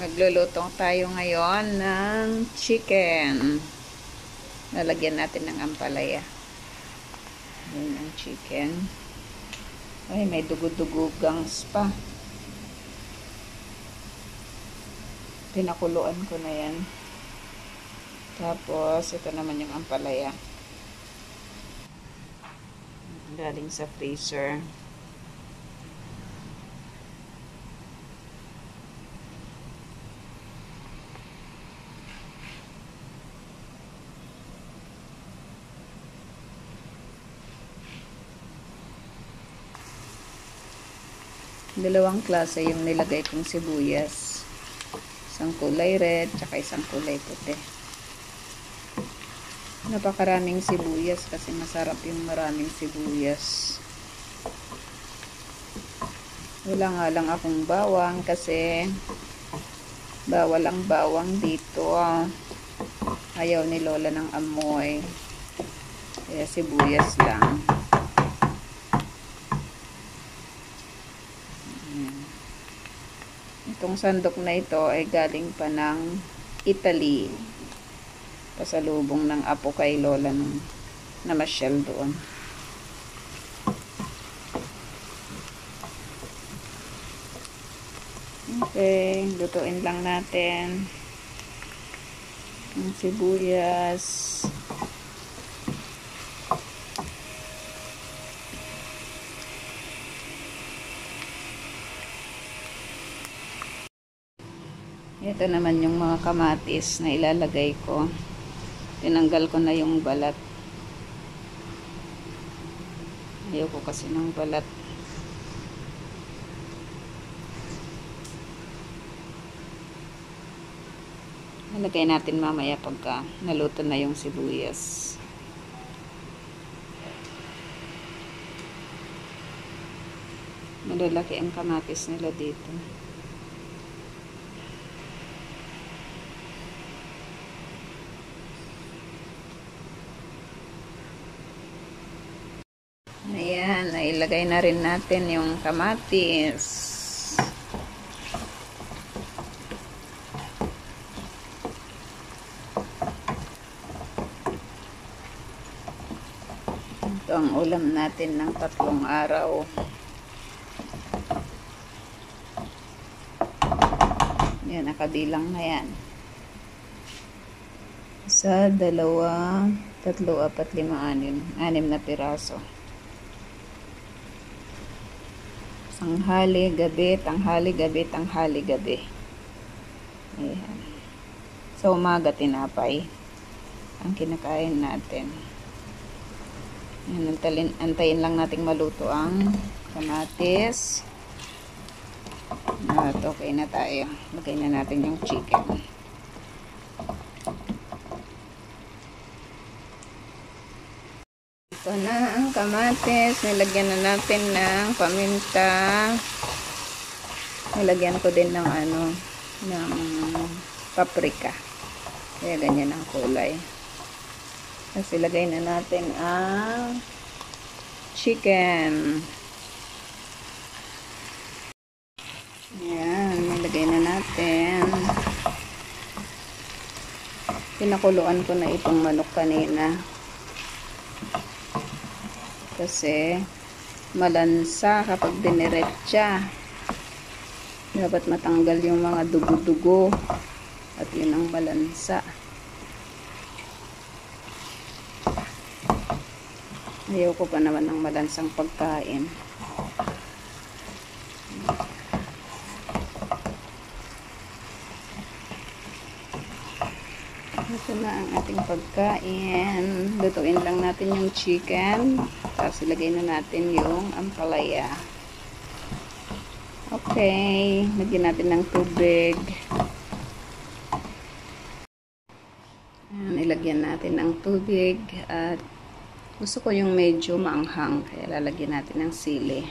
Magluluto tayo ngayon ng chicken. Lalagyan natin ng ampalaya. Ayan ang chicken. Ay, may dugo-dugo gangs pa. Pinakuluan ko na yan. Tapos, ito naman yung ampalaya. Galing sa freezer. Dalawang klase yung nilagay kong sibuyas. Isang kulay red, tsaka isang kulay puti. Napakaraming sibuyas kasi masarap yung maraming sibuyas. Wala nga lang akong bawang kasi bawal ang bawang dito. Ayaw ni Lola ng amoy. Kaya sibuyas lang. Itong sandok na ito ay galing pa ng Italy. Pasalubong ng apo kay Lola nung namasyal doon. Okay, lutuin lang natin ang sibuyas. Ito naman yung mga kamatis na ilalagay ko. Tinanggal ko na yung balat. Ayoko kasi ng balat. Nalagay natin mamaya pagka naluto na yung sibuyas. Malalaki ang kamatis nila dito. Ayan, nailagay na rin natin yung kamatis. Ito ang ulam natin ng 3 araw. Yan, nakabilang na yan. 1, 2, 3, 4, 5, 6. 6 na piraso. Tanghali, gabi, tanghali, gabi, tanghali, gabi. Ayan. Sa umaga, tinapay ang kinakain natin. Ayan, antayin lang nating maluto ang kamatis. At okay na tayo. Lagay na natin yung chicken. Ito na ang kamatis. Nilagyan na natin ng paminta. Nilagyan ko din ng ng paprika. Kaya ganyan ang kulay. Tapos ilagay na natin ang chicken. Ayan, nilagay na natin. Pinakuluan ko na itong manok kanina. Kasi malansa kapag diniretsa. Dapat matanggal yung mga dugo-dugo. At yun ang malansa. Ayaw ko pa naman ng malansang pagkain. Ito na ang ating pagkain. Lutuin lang natin yung chicken. Tapos ilagay na natin yung ampalaya. Okay. Lagyan natin ng tubig. Ayan, ilagyan natin ng tubig. At gusto ko yung medyo maanghang. Kaya lalagyan natin ng sili.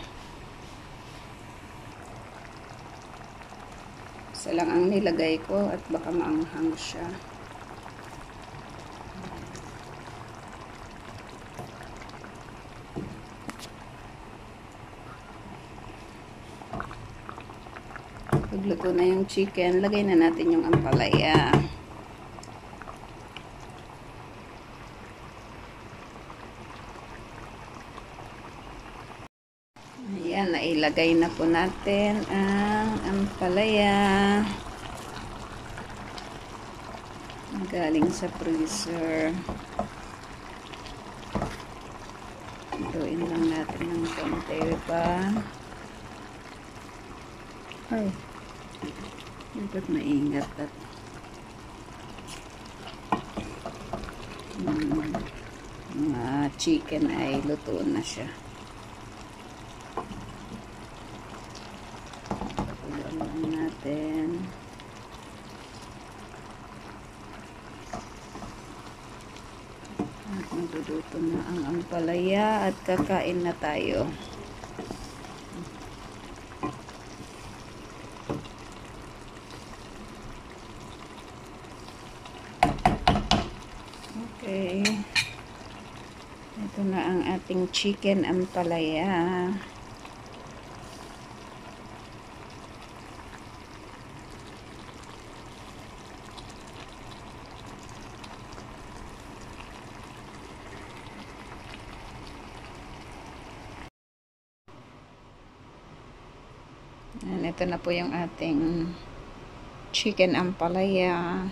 Isa lang ang nilagay ko at baka maanghang siya. Pagluto na yung chicken, lagay na natin yung ampalaya. Ayan, nailagay na po natin ang ampalaya. Galing sa freezer. Lutuin lang natin ng konti pa. Ay, dapat maingat at mga chicken ay luto na siya. Patuloy lang natin. At magduduto na ang ampalaya at kakain na tayo. Okay. Ito na ang ating chicken ampalaya. And ito na po yung ating chicken ampalaya.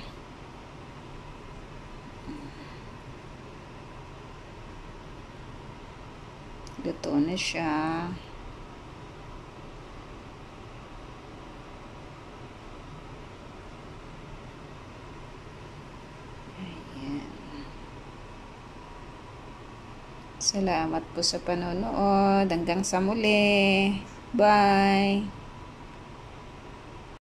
Luto na siya. Ayan. Salamat po sa panonood. Hanggang sa muli. Bye!